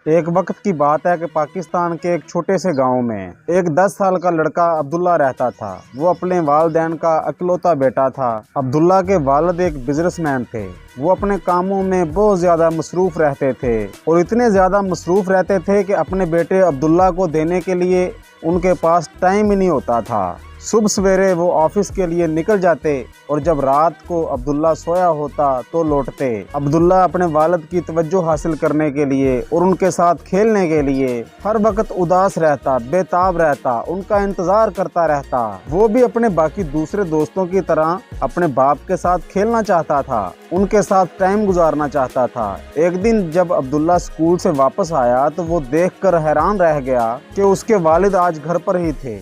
एक वक्त की बात है कि पाकिस्तान के एक छोटे से गांव में एक 10 साल का लड़का अब्दुल्ला रहता था। वो अपने वालिदैन का इकलौता बेटा था। अब्दुल्ला के वालिद एक बिजनेसमैन थे। वो अपने कामों में बहुत ज़्यादा मसरूफ़ रहते थे और इतने ज़्यादा मसरूफ़ रहते थे कि अपने बेटे अब्दुल्ला को देने के लिए उनके पास टाइम ही नहीं होता था। सुबह सवेरे वो ऑफिस के लिए निकल जाते और जब रात को अब्दुल्ला सोया होता तो लौटते। अब्दुल्ला अपने वालिद की तवज्जो हासिल करने के लिए और उनके साथ खेलने के लिए हर वक्त उदास रहता, बेताब रहता, उनका इंतजार करता रहता। वो भी अपने बाकी दूसरे दोस्तों की तरह अपने बाप के साथ खेलना चाहता था, उनके साथ टाइम गुजारना चाहता था। एक दिन जब अब्दुल्ला स्कूल से वापस आया तो वो देखकर हैरान रह गया कि उसके वालिद आज घर पर ही थे।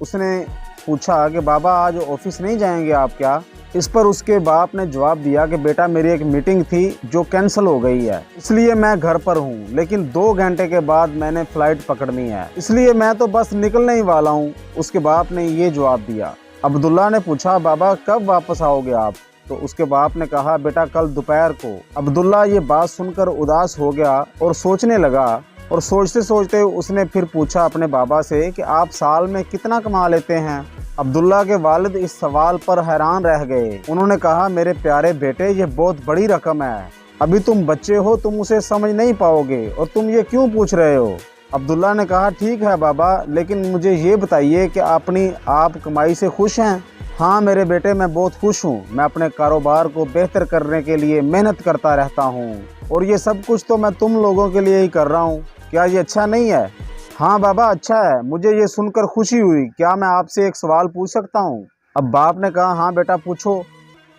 उसने पूछा कि बाबा आज ऑफिस नहीं जाएंगे आप क्या? इस पर उसके बाप ने जवाब दिया कि बेटा मेरी एक मीटिंग थी जो कैंसिल हो गई है, इसलिए मैं घर पर हूँ, लेकिन 2 घंटे के बाद मैंने फ्लाइट पकड़नी है, इसलिए मैं तो बस निकलने ही वाला हूँ। उसके बाप ने ये जवाब दिया। अब्दुल्ला ने पूछा बाबा कब वापस आओगे आप? तो उसके बाप ने कहा बेटा कल दोपहर को। अब्दुल्ला ये बात सुनकर उदास हो गया और सोचने लगा और सोचते सोचते उसने फिर पूछा अपने बाबा से कि आप साल में कितना कमा लेते हैं? अब्दुल्ला के वालिद इस सवाल पर हैरान रह गए। उन्होंने कहा मेरे प्यारे बेटे ये बहुत बड़ी रकम है, अभी तुम बच्चे हो, तुम उसे समझ नहीं पाओगे और तुम ये क्यों पूछ रहे हो? अब्दुल्ला ने कहा ठीक है बाबा, लेकिन मुझे ये बताइए कि आप कमाई से खुश हैं? हाँ मेरे बेटे मैं बहुत खुश हूँ। मैं अपने कारोबार को बेहतर करने के लिए मेहनत करता रहता हूँ और ये सब कुछ तो मैं तुम लोगों के लिए ही कर रहा हूँ। क्या ये अच्छा नहीं है? हाँ बाबा अच्छा है, मुझे ये सुनकर खुशी हुई। क्या मैं आपसे एक सवाल पूछ सकता हूँ? अब बाप ने कहा हाँ बेटा पूछो।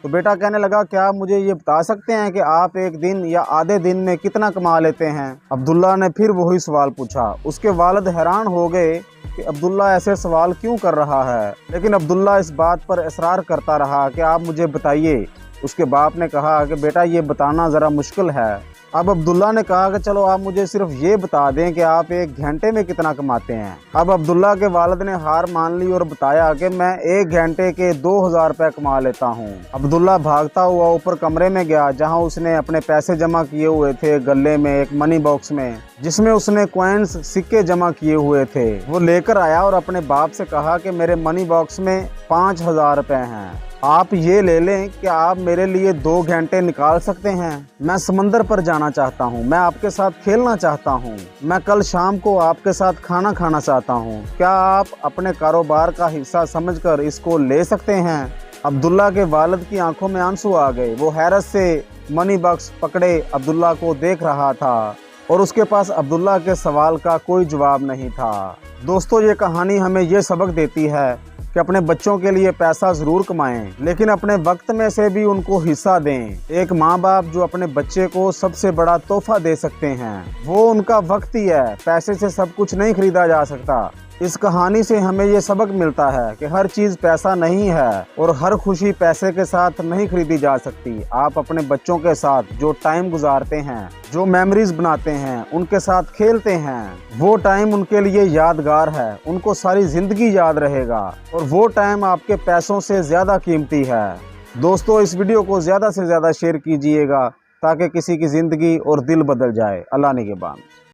तो बेटा कहने लगा क्या आप मुझे ये बता सकते हैं कि आप एक दिन या आधे दिन में कितना कमा लेते हैं? अब्दुल्ला ने फिर वही सवाल पूछा। उसके वालिद हैरान हो गए कि अब्दुल्ला ऐसे सवाल क्यों कर रहा है, लेकिन अब्दुल्ला इस बात पर इसरार करता रहा कि आप मुझे बताइए। उसके बाप ने कहा कि बेटा ये बताना ज़रा मुश्किल है। अब अब्दुल्ला ने कहा कि चलो आप मुझे सिर्फ ये बता दें कि आप 1 घंटे में कितना कमाते हैं। अब अब्दुल्ला के वालिद ने हार मान ली और बताया कि मैं 1 घंटे के 2000 रुपये कमा लेता हूँ। अब्दुल्ला भागता हुआ ऊपर कमरे में गया जहाँ उसने अपने पैसे जमा किए हुए थे। गले में एक मनी बॉक्स में जिसमें उसने कॉइन्स सिक्के जमा किए हुए थे वो लेकर आया और अपने बाप से कहा कि मेरे मनी बॉक्स में 5000 रुपये हैं, आप ये ले लें कि आप मेरे लिए 2 घंटे निकाल सकते हैं। मैं समंदर पर जाना चाहता हूँ, मैं आपके साथ खेलना चाहता हूँ, मैं कल शाम को आपके साथ खाना खाना चाहता हूँ। क्या आप अपने कारोबार का हिस्सा समझकर इसको ले सकते हैं? अब्दुल्ला के वालिद की आंखों में आंसू आ गए। वो हैरत से मनी बॉक्स पकड़े अब्दुल्ला को देख रहा था और उसके पास अब्दुल्ला के सवाल का कोई जवाब नहीं था। दोस्तों ये कहानी हमें ये सबक देती है कि अपने बच्चों के लिए पैसा ज़रूर कमाएं, लेकिन अपने वक्त में से भी उनको हिस्सा दें। एक माँ बाप जो अपने बच्चे को सबसे बड़ा तोहफा दे सकते हैं वो उनका वक्त ही है। पैसे से सब कुछ नहीं खरीदा जा सकता। इस कहानी से हमें ये सबक मिलता है कि हर चीज़ पैसा नहीं है और हर खुशी पैसे के साथ नहीं खरीदी जा सकती। आप अपने बच्चों के साथ जो टाइम गुजारते हैं, जो मेमोरीज बनाते हैं, उनके साथ खेलते हैं, वो टाइम उनके लिए यादगार है, उनको सारी ज़िंदगी याद रहेगा और वो टाइम आपके पैसों से ज़्यादा कीमती है। दोस्तों इस वीडियो को ज़्यादा से ज़्यादा शेयर कीजिएगा ताकि किसी की ज़िंदगी और दिल बदल जाए। अल्लाह निगहबान।